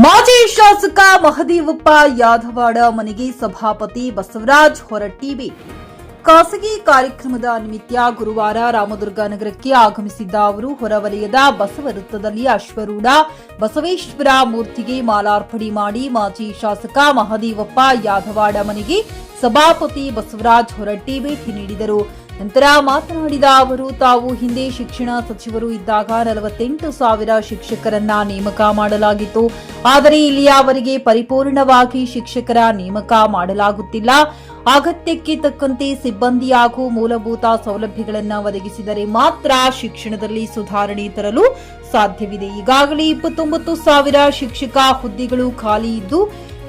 ಮಾಜಿ ಶಾಸಕ ಮಹದೇವಪ್ಪ ಯಾದವಾಡ ಮನೆಗೆ ಸಭಾಪತಿ ಬಸವರಾಜ ಹೊರಟ್ಟಿ ಭೇಟಿ. ಖಾಸಗಿ ಕಾರ್ಯಕ್ರಮದ ನಿಮಿತ್ತ ಗುರುವಾರ ರಾಮದುರ್ಗ ನಗರಕ್ಕೆ ಆಗಮಿಸಿದ್ದ ಅವರು ಹೊರವಲಯದ ಬಸವ ವೃತ್ತದಲ್ಲಿ ಅಶ್ವರೂಢ ಬಸವೇಶ್ವರ ಮೂರ್ತಿಗೆ ಮಾಲಾರ್ಪಣೆ ಮಾಡಿ ಮಾಜಿ ಶಾಸಕ ಮಹದೇವಪ್ಪ ಯಾದವಾಡ ಮನೆಗೆ ಸಭಾಪತಿ ಬಸವರಾಜ ಹೊರಟ್ಟಿ ಭೇಟಿ ನೀಡಿದರು. ನಂತರ ಮಾತನಾಡಿದ ಅವರು, ತಾವು ಹಿಂದೆ ಶಿಕ್ಷಣ ಸಚಿವರು ಇದ್ದಾಗ 48,000 ಶಿಕ್ಷಕರನ್ನ ನೇಮಕ ಮಾಡಲಾಗಿತ್ತು. ಆದರೆ ಇಲ್ಲಿಯವರೆಗೆ ಪರಿಪೂರ್ಣವಾಗಿ ಶಿಕ್ಷಕರ ನೇಮಕ ಮಾಡಲಾಗುತ್ತಿಲ್ಲ. ಅಗತ್ಯಕ್ಕೆ ತಕ್ಕಂತೆ ಸಿಬ್ಬಂದಿ ಹಾಗೂ ಮೂಲಭೂತ ಸೌಲಭ್ಯಗಳನ್ನು ಒದಗಿಸಿದರೆ ಮಾತ್ರ ಶಿಕ್ಷಣದಲ್ಲಿ ಸುಧಾರಣೆ ತರಲು ಸಾಧ್ಯವಿದೆ. ಈಗಾಗಲೇ 29,000 ಶಿಕ್ಷಕ ಹುದ್ದೆಗಳು ಖಾಲಿ ಇದ್ದು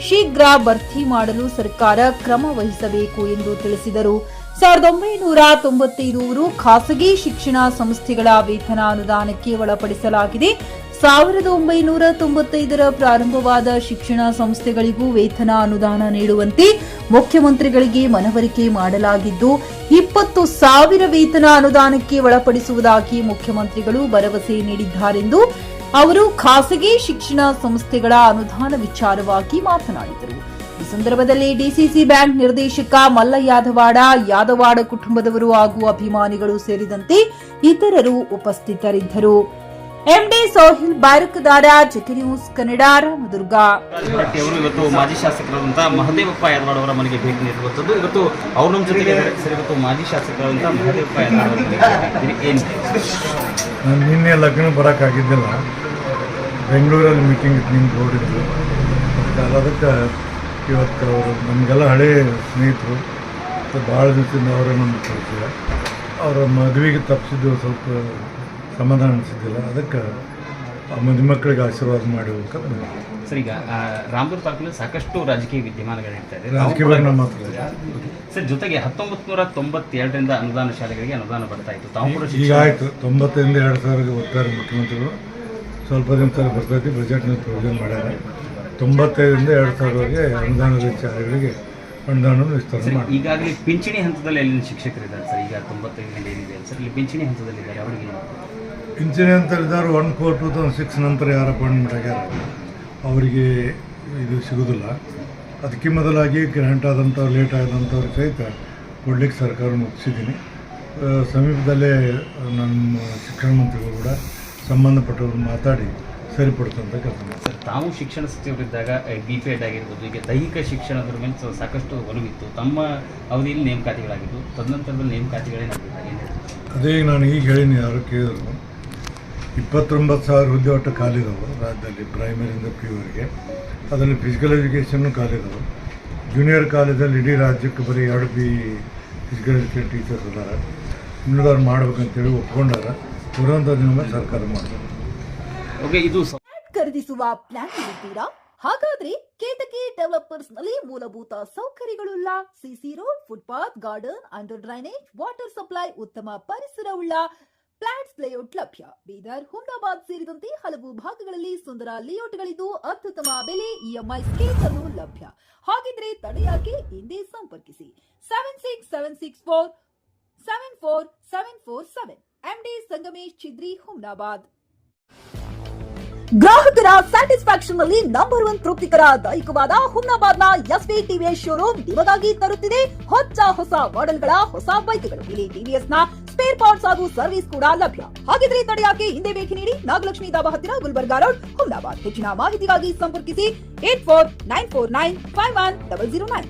ಶೀಘ್ರ ಭರ್ತಿ ಮಾಡಲು ಸರ್ಕಾರ ಕ್ರಮ ವಹಿಸಬೇಕು ಎಂದು ತಿಳಿಸಿದರು. 1995 ಖಾಸಗಿ ಶಿಕ್ಷಣ ಸಂಸ್ಥೆಗಳ ವೇತನ ಅನುದಾನಕ್ಕೆ ಒಳಪಡಿಸಲಾಗಿದೆ. 1995 ಪ್ರಾರಂಭವಾದ ಶಿಕ್ಷಣ ಸಂಸ್ಥೆಗಳಿಗೂ ವೇತನ ಅನುದಾನ ನೀಡುವಂತೆ ಮುಖ್ಯಮಂತ್ರಿಗಳಿಗೆ ಮನವರಿಕೆ ಮಾಡಲಾಗಿದ್ದು 20,000 ವೇತನ ಅನುದಾನಕ್ಕೆ ಒಳಪಡಿಸುವುದಾಗಿ ಮುಖ್ಯಮಂತ್ರಿಗಳು ಭರವಸೆ ನೀಡಿದ್ದಾರೆಂದು ಅವರು ಖಾಸಗಿ ಶಿಕ್ಷಣ ಸಂಸ್ಥೆಗಳ ಅನುದಾನ ವಿಚಾರವಾಗಿ ಮಾತನಾಡಿದರು. ಈ ಸಂದರ್ಭದಲ್ಲಿ ಡಿಸಿಸಿ ಬ್ಯಾಂಕ್ ನಿರ್ದೇಶಕ ಮಲ್ಲ ಯಾದವಾಡ ಕುಟುಂಬದವರು ಹಾಗೂ ಅಭಿಮಾನಿಗಳು ಸೇರಿದಂತೆ ಇತರರು ಉಪಸ್ಥಿತರಿದ್ದರು. MD Sohil Barakadar, JK news Kannada, Ramdurg. ಇವತ್ತು ಮಾಜಿ ಶಾಸಕರಾದಂತಹ ಮಹದೇವಪ್ಪ ಯಾದವಾಡ ಅವರ ಮನೆಗೆ ಭೇಟಿ ನೀಡಿರುವಂತದ್ದು. ಇವತ್ತು ಅವ್ರ ನಮ್ಮ ಜೊತೆಗೆ ಇವತ್ತು ಮಾಜಿ ಶಾಸಕರಾದಂತಹ ಮಹದೇವಪ್ಪ ಯಾದವಾಡ ನಾನು ನಿನ್ನೆ ಲಗ್ನ ಬರೋಕ್ಕಾಗಿದ್ದಿಲ್ಲ, ಬೆಂಗಳೂರಲ್ಲಿ ಮೀಟಿಂಗ್ ನಿಂತು ಓಡಿದ್ರು. ಅದಕ್ಕೆ ಇವತ್ತು ಅವರು ನಮಗೆಲ್ಲ ಹಳೇ ಸ್ನೇಹಿತರು, ಭಾಳ ದಿವಸದಿಂದ ಅವರೇ ನಮ್ಗೆ ಕಳಿಸಿದ. ಅವರ ಮದುವೆಗೆ ತಪ್ಪಿಸಿದ್ದು ಸ್ವಲ್ಪ ಸಮಾಧಾನ ಅನಿಸಿದ್ದಿಲ್ಲ. ಅದಕ್ಕೆ ಮದುಮಕ್ಕಳಿಗೆ ಆಶೀರ್ವಾದ ಮಾಡಿ ಹೋಗ್ಬೇಕು. ಸರ್, ಈಗ ರಾಮದುರ್ಗ ತಾಲೂಕಿನಲ್ಲಿ ಸಾಕಷ್ಟು ರಾಜಕೀಯ ವಿದ್ಯಮಾನಗಳು ಇರ್ತಾ ಇದೆ. ರಾಜಕೀಯ ಮಾತ್ರ ಸರ್, ಜೊತೆಗೆ 1992ರಿಂದ ಅನುದಾನ ಶಾಲೆಗಳಿಗೆ ಅನುದಾನ ಬರ್ತಾ ಇತ್ತು. ತಾವು ಕೂಡ ಈಗ ಆಯಿತು 90ರಿಂದ 2,000 ಒತ್ತಾರೆ ಮುಖ್ಯಮಂತ್ರಿಗಳು. ಸ್ವಲ್ಪ ದಿನ ಬರ್ತೈತಿ, ಬಜೆಟ್ನಲ್ಲಿ ಪ್ರೊವಿಷನ್ ಮಾಡ್ಯಾರ. 95ರಿಂದ 2,000ವರೆಗೆ ಅನುದಾನದ ಶಾಲೆಗಳಿಗೆ ಅನುದಾನ ವಿಸ್ತರಣೆ ಮಾಡಿ. ಈಗಾಗಲೇ ಪಿಂಚಣಿ ಹಂತದಲ್ಲಿ ಎಲ್ಲಿನ ಶಿಕ್ಷಕರಿದ್ದಾರೆ ಸರ್? ಈಗ 95ರಿಂದ ಏನಿದೆ ಸರ್, ಇಲ್ಲಿ ಪಿಂಚಣಿ ಹಂತದಲ್ಲಿದ್ದಾರೆ. ಅವರಿಗೆ ಪಿಂಚಣಿ ಹಂತದಲ್ಲಿದ್ದಾರೆ. 1/4/2006 ನಂತರ ಯಾರು ಅಪಾಯಿಂಟ್ಮೆಂಟ್ ಆಗ್ಯಾರ ಅವರಿಗೆ ಇದು ಸಿಗೋದಿಲ್ಲ. ಅದಕ್ಕೆ ಮೊದಲಾಗಿ ಗ್ರ್ಯಾಂಟ್ ಆದಂಥವ್ರು, ಲೇಟ್ ಆದಂಥವ್ರು ಸಹಿತ ಕೊಡ್ಲಿಕ್ಕೆ ಸರ್ಕಾರ ಮುಗಿಸಿದ್ದೀನಿ. ಸಮೀಪದಲ್ಲೇ ನಮ್ಮ ಶಿಕ್ಷಣ ಮಂತ್ರಿಗಳು ಕೂಡ ಸಂಬಂಧಪಟ್ಟವ್ರು ಮಾತಾಡಿ ಸರಿಪಡ್ತಂತ ಕೆಲಸ ಮಾಡಿ. ಸರ್, ತಾವು ಶಿಕ್ಷಣ ಸಚಿವರಿದ್ದಾಗ BPEd ಆಗಿರ್ಬೋದು, ಈಗ ದೈಹಿಕ ಶಿಕ್ಷಣದ ಮೇಲೆ ಸಾಕಷ್ಟು ಒಲವಿತ್ತು. ತಮ್ಮ ಅವಧಿಯಲ್ಲಿ ನೇಮಕಾತಿಗಳಾಗಿದ್ದು, ತದನಂತರದಲ್ಲಿ ನೇಮಕಾತಿಗಳೇನಾಗಿಲ್ಲ. ಅದೇ ನಾನು ಈಗ ಹೇಳೀನಿ, ಯಾರು ಕೇಳಿದ್ರು. 29,000 ಹುದ್ದೆ ಒಟ್ಟು ಖಾಲಿದವು ರಾಜ್ಯದಲ್ಲಿ, ಪ್ರೈಮರಿಯಿಂದ PU ಅದರಲ್ಲಿ ಫಿಸಿಕಲ್ ಎಜುಕೇಷನ್ನು ಖಾಲಿದವು. ಜೂನಿಯರ್ ಕಾಲೇಜಲ್ಲಿ ಇಡೀ ರಾಜ್ಯಕ್ಕೆ ಬರೀ 2 ಫಿಸಿಕಲ್ ಎಜುಕೇಷನ್ ಟೀಚರ್ಸ್ ಅದಾರ. ಇನ್ನೂರು ಮಾಡ್ಬೇಕಂತೇಳಿ ಒಪ್ಕೊಂಡಾರ. ಬರುವಂಥ ದಿನ ಸರ್ಕಾರ ಮಾಡ್ತಾರೆ. ಇದು ಖರೀದಿಸುವ ಪ್ಲಾನ್ ಇದ್ದೀರಾ? ಹಾಗಾದ್ರೆ ಕೇತಕಿ ಡೆವಲಪರ್ಸ್ ನಲ್ಲಿ ಮೂಲಭೂತ ಸೌಕರ್ಯಗಳುಳ್ಳ CC road, footpath, garden, under drainage, water supply, ಉತ್ತಮ ಪರಿಸರವುಳ್ಳ ಫ್ಲಾಟ್ಸ್ ಲೇಔಟ್ ಲಭ್ಯ. ಬೀದರ್, ಹುಮ್ನಾಬಾದ್ ಸೇರಿದಂತೆ ಹಲವು ಭಾಗಗಳಲ್ಲಿ ಸುಂದರ ಲೇಔಟ್ಗಳಿದ್ದು ಅತ್ಯುತ್ತಮ ಬೆಲೆ, EMI ಸ್ಕೀಮ್ ಅನ್ನು ಲಭ್ಯ. ಹಾಗಿದ್ರೆ ತಡೆಯಾಕೆ ಹಿಂದೆ ಸಂಪರ್ಕಿಸಿ 7676474747 MD ಸಂಗಮೇಶ್ ಚಿದ್ರಿ, ಹುಮ್ನಾಬಾದ್. ಗ್ರಾಹಕರ ಸ್ಯಾಟಿಸ್ಫ್ಯಾಕ್ಷನ್ ನಲ್ಲಿ ನಂಬರ್ 1 ತೃಪ್ತಿಕರ ದೈಹಿಕವಾದ ಹುಮ್ನಾಬಾದ್ನ SV TVS ಶೋರೂಮ್ ನಿಮಗಾಗಿ ತರುತ್ತಿದೆ ಹೊಸ ಮಾಡೆಲ್ಗಳ ಹೊಸ ಬೈಕ್ಗಳು. ಇಲ್ಲಿ TVS ನ ಸ್ಪೇರ್ ಪಾರ್ಟ್ಸ್ ಹಾಗೂ ಸರ್ವಿಸ್ ಕೂಡ ಲಭ್ಯ. ಹಾಗಿದ್ರೆ ತಡೆಯಾಕೆ ಹಿಂದೆ ಭೇಟಿ ನೀಡಿ, ನಾಗಲಕ್ಷ್ಮಿ ಧಾಬಾ ಹತ್ತಿರ, ಗುಲ್ಬರ್ಗಾ ರೋಡ್, ಹುಮ್ನಾಬಾದ್. ಹೆಚ್ಚಿನ ಮಾಹಿತಿಗಾಗಿ ಸಂಪರ್ಕಿಸಿ 8494951009.